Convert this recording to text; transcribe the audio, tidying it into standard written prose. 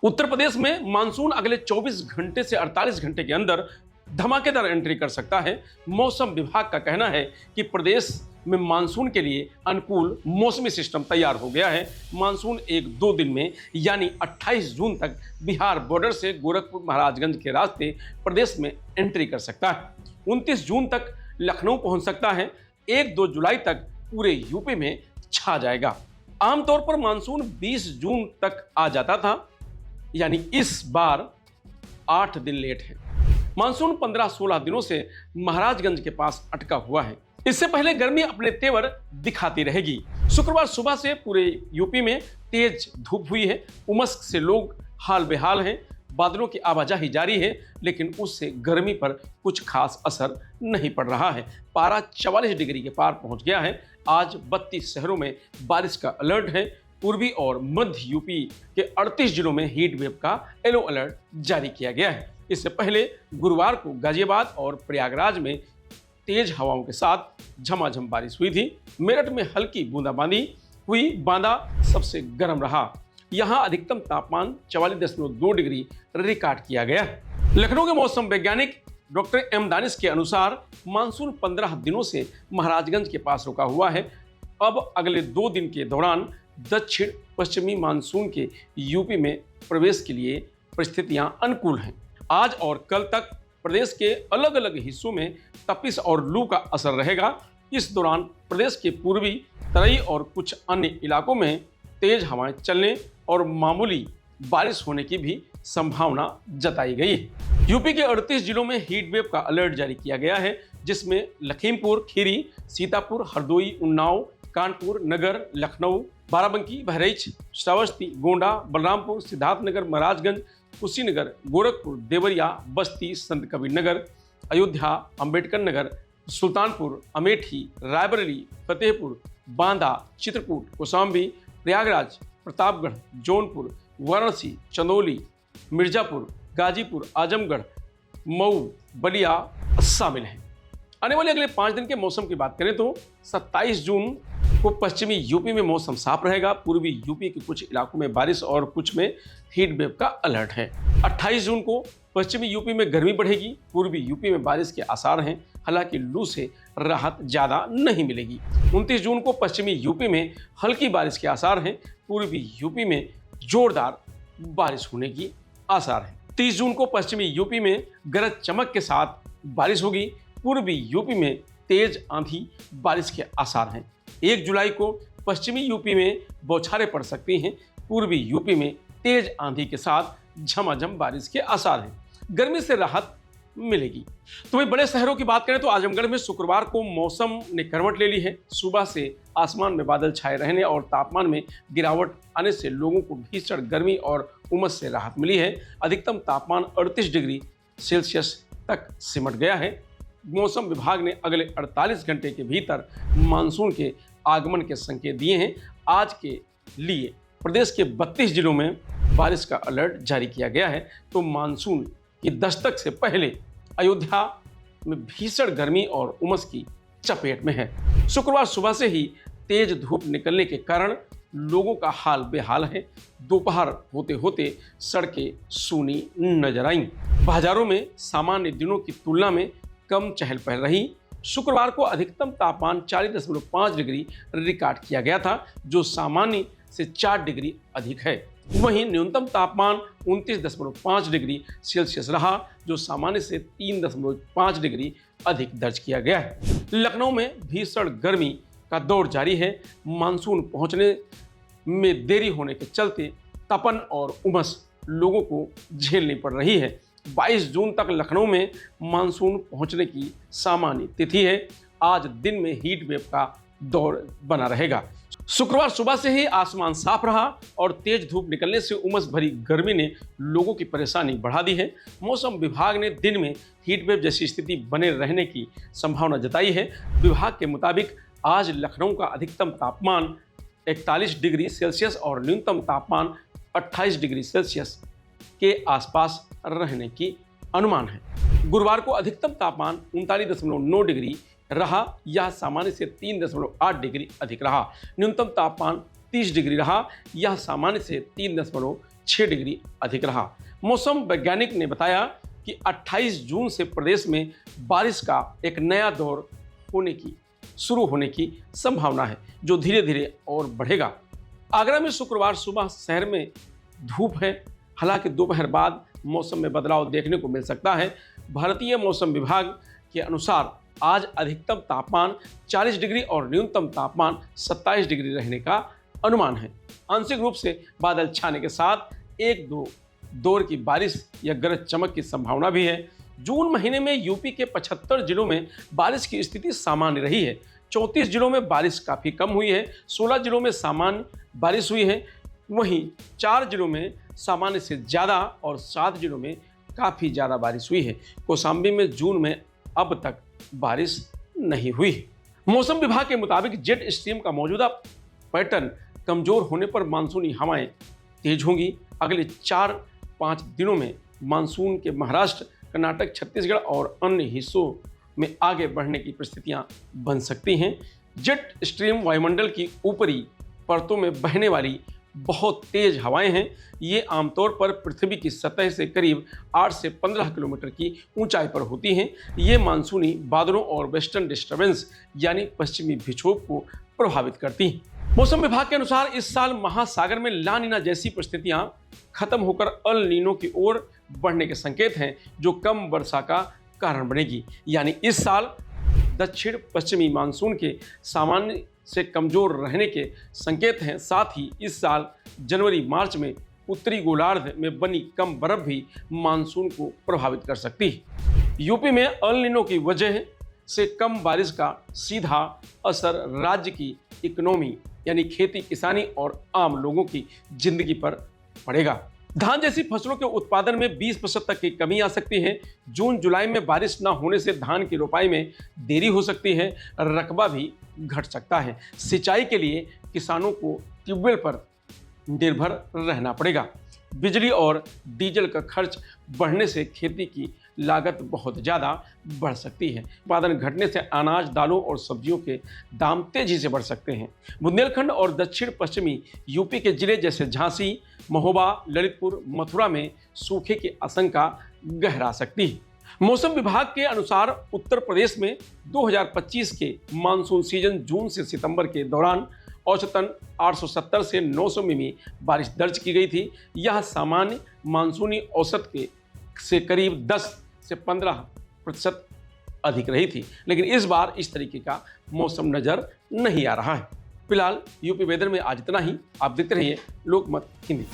उत्तर प्रदेश में मानसून अगले 24 घंटे से 48 घंटे के अंदर धमाकेदार एंट्री कर सकता है। मौसम विभाग का कहना है कि प्रदेश में मानसून के लिए अनुकूल मौसमी सिस्टम तैयार हो गया है। मानसून 1-2 दिन में यानी 28 जून तक बिहार बॉर्डर से गोरखपुर महाराजगंज के रास्ते प्रदेश में एंट्री कर सकता है। 29 जून तक लखनऊ पहुंच सकता है। 1-2 जुलाई तक पूरे यूपी में छा जाएगा। आमतौर पर मानसून 20 जून तक आ जाता था, यानी इस बार 8 दिन लेट है। मानसून 15-16 दिनों से महाराजगंज के पास अटका हुआ है। इससे पहले गर्मी अपने तेवर दिखाती रहेगी। शुक्रवार सुबह से पूरे यूपी में तेज धूप हुई है। उमस से लोग हाल बेहाल हैं। बादलों की आवाजाही जारी है, लेकिन उससे गर्मी पर कुछ खास असर नहीं पड़ रहा है। पारा 44 डिग्री के पार पहुंच गया है। आज 32 शहरों में बारिश का अलर्ट है। पूर्वी और मध्य यूपी के 38 जिलों में हीट वेव का येलो अलर्ट जारी किया गया है। इससे पहले गुरुवार को गाजियाबाद और प्रयागराज में तेज हवाओं के साथ झमाझम बारिश हुई थी। मेरठ में हल्की बूंदाबांदी हुई। बांदा सबसे गर्म रहा। यहां अधिकतम तापमान 44.2 डिग्री रिकॉर्ड किया गया। लखनऊ के मौसम वैज्ञानिक डॉक्टर एम दानिश के अनुसार मानसून 15 दिनों से महाराजगंज के पास रुका हुआ है। अब अगले 2 दिन के दौरान दक्षिण पश्चिमी मानसून के यूपी में प्रवेश के लिए परिस्थितियां अनुकूल हैं। आज और कल तक प्रदेश के अलग अलग हिस्सों में तपिश और लू का असर रहेगा। इस दौरान प्रदेश के पूर्वी तराई और कुछ अन्य इलाकों में तेज हवाएं चलने और मामूली बारिश होने की भी संभावना जताई गई है। यूपी के 38 जिलों में हीट वेव का अलर्ट जारी किया गया है, जिसमें लखीमपुर खीरी, सीतापुर, हरदोई, उन्नाव, कानपुर, नगर, लखनऊ, बाराबंकी, बहराइच, श्रावस्ती, गोंडा, बलरामपुर, सिद्धार्थनगर, महाराजगंज, कुशीनगर, गोरखपुर, देवरिया, बस्ती, संत कबीर नगर, अयोध्या, अंबेडकर नगर, सुल्तानपुर, अमेठी, रायबरेली, फतेहपुर, बांदा, चित्रकूट, कौशाम्बी, प्रयागराज, प्रतापगढ़, जौनपुर, वाराणसी, चंदौली, मिर्जापुर, गाजीपुर, आजमगढ़, मऊ, बलिया शामिल हैं। आने वाले अगले 5 दिन के मौसम की बात करें तो 27 जून को पश्चिमी यूपी में मौसम साफ रहेगा। पूर्वी यूपी के कुछ इलाकों में बारिश और कुछ में हीट वेव का अलर्ट है। 28 जून को पश्चिमी यूपी में गर्मी बढ़ेगी। पूर्वी यूपी में बारिश के आसार हैं, हालांकि लू से राहत ज़्यादा नहीं मिलेगी। 29 जून को पश्चिमी यूपी में हल्की बारिश के आसार हैं। पूर्वी यूपी में जोरदार बारिश होने की आसार है। 30 जून को पश्चिमी यूपी में गरज चमक के साथ बारिश होगी। पूर्वी यूपी में तेज आंधी बारिश के आसार हैं। 1 जुलाई को पश्चिमी यूपी में बौछारें पड़ सकती हैं। पूर्वी यूपी में तेज आंधी के साथ झमाझम बारिश के आसार हैं। गर्मी से राहत मिलेगी। तो वहीं बड़े शहरों की बात करें तो आजमगढ़ में शुक्रवार को मौसम ने करवट ले ली है। सुबह से आसमान में बादल छाए रहने और तापमान में गिरावट आने से लोगों को भीषण गर्मी और उमस से राहत मिली है। अधिकतम तापमान 38 डिग्री सेल्सियस तक सिमट गया है। मौसम विभाग ने अगले 48 घंटे के भीतर मानसून के आगमन के संकेत दिए हैं। आज के लिए प्रदेश के 32 जिलों में बारिश का अलर्ट जारी किया गया है। तो मानसून की दस्तक से पहले अयोध्या में भीषण गर्मी और उमस की चपेट में है। शुक्रवार सुबह से ही तेज धूप निकलने के कारण लोगों का हाल बेहाल है। दोपहर होते होते सड़कें सूनी नजर आईं। बाजारों में सामान्य दिनों की तुलना में कम चहल पहल रही। शुक्रवार को अधिकतम तापमान 40.5 डिग्री रिकॉर्ड किया गया था, जो सामान्य से 4 डिग्री अधिक है। वहीं न्यूनतम तापमान 29.5 डिग्री सेल्सियस रहा, जो सामान्य से 3.5 डिग्री अधिक दर्ज किया गया है। लखनऊ में भीषण गर्मी का दौर जारी है। मानसून पहुंचने में देरी होने के चलते तपन और उमस लोगों को झेलनी पड़ रही है। 22 जून तक लखनऊ में मानसून पहुंचने की सामान्य तिथि है। आज दिन में हीट वेव का दौर बना रहेगा। शुक्रवार सुबह से ही आसमान साफ रहा और तेज धूप निकलने से उमस भरी गर्मी ने लोगों की परेशानी बढ़ा दी है। मौसम विभाग ने दिन में हीट वेव जैसी स्थिति बने रहने की संभावना जताई है। विभाग के मुताबिक आज लखनऊ का अधिकतम तापमान 41 डिग्री सेल्सियस और न्यूनतम तापमान 28 डिग्री सेल्सियस के आसपास रहने की अनुमान है। गुरुवार को अधिकतम तापमान 39.9 डिग्री रहा। यह सामान्य से 3.8 डिग्री अधिक रहा। न्यूनतम तापमान 30 डिग्री रहा। यह सामान्य से 6 डिग्री अधिक रहा। मौसम वैज्ञानिक ने बताया कि 28 जून से प्रदेश में बारिश का एक नया दौर शुरू होने की संभावना है, जो धीरे धीरे और बढ़ेगा। आगरा में शुक्रवार सुबह शहर में धूप है, हालांकि दोपहर बाद मौसम में बदलाव देखने को मिल सकता है। भारतीय मौसम विभाग के अनुसार आज अधिकतम तापमान 40 डिग्री और न्यूनतम तापमान 27 डिग्री रहने का अनुमान है। आंशिक रूप से बादल छाने के साथ 1-2 दौर की बारिश या गरज चमक की संभावना भी है। जून महीने में यूपी के 75 जिलों में बारिश की स्थिति सामान्य रही है। 34 जिलों में बारिश काफ़ी कम हुई है, 16 जिलों में सामान्य बारिश हुई है, वहीं 4 जिलों में सामान्य से ज़्यादा और 7 जिलों में काफ़ी ज़्यादा बारिश हुई है। कौशाम्बी में जून में अब तक बारिश नहीं हुई है। मौसम विभाग के मुताबिक जेट स्ट्रीम का मौजूदा पैटर्न कमज़ोर होने पर मानसूनी हवाएं तेज होंगी। अगले 4-5 दिनों में मानसून के महाराष्ट्र, कर्नाटक, छत्तीसगढ़ और अन्य हिस्सों में आगे बढ़ने की परिस्थितियां बन सकती हैं। जेट स्ट्रीम वायुमंडल की ऊपरी परतों में बहने वाली बहुत तेज हवाएं हैं। ये आमतौर पर पृथ्वी की सतह से करीब 8 से 15 किलोमीटर की ऊंचाई पर होती हैं। ये मानसूनी बादलों और वेस्टर्न डिस्टर्बेंस यानी पश्चिमी विक्षोभ को प्रभावित करती हैं। मौसम विभाग के अनुसार इस साल महासागर में ला नीना जैसी परिस्थितियां खत्म होकर अल नीनो की ओर बढ़ने के संकेत हैं, जो कम वर्षा का कारण बनेगी। यानी इस साल दक्षिण पश्चिमी मानसून के सामान्य से कमजोर रहने के संकेत हैं। साथ ही इस साल जनवरी-मार्च में उत्तरी गोलार्ध में बनी कम बर्फ भी मानसून को प्रभावित कर सकती है। यूपी में अल नीनो की वजह से कम बारिश का सीधा असर राज्य की इकोनॉमी यानी खेती, किसानी और आम लोगों की जिंदगी पर पड़ेगा। धान जैसी फसलों के उत्पादन में 20% तक की कमी आ सकती है। जून-जुलाई में बारिश न होने से धान की रोपाई में देरी हो सकती है, रकबा भी घट सकता है। सिंचाई के लिए किसानों को ट्यूबवेल पर निर्भर रहना पड़ेगा। बिजली और डीजल का खर्च बढ़ने से खेती की लागत बहुत ज़्यादा बढ़ सकती है। उत्पादन घटने से अनाज, दालों और सब्जियों के दाम तेजी से बढ़ सकते हैं। बुंदेलखंड और दक्षिण पश्चिमी यूपी के जिले जैसे झांसी, महोबा, ललितपुर, मथुरा में सूखे की आशंका गहरा सकती है। मौसम विभाग के अनुसार उत्तर प्रदेश में 2025 के मानसून सीजन जून से सितंबर के दौरान औसतन 870 से 900 मिमी बारिश दर्ज की गई थी। यह सामान्य मानसूनी औसत से करीब 10 से 15% अधिक रही थी, लेकिन इस बार इस तरीके का मौसम नज़र नहीं आ रहा है। फिलहाल यूपी वेदर में आज इतना ही। आप देखते रहिए लोकमत हिंदी।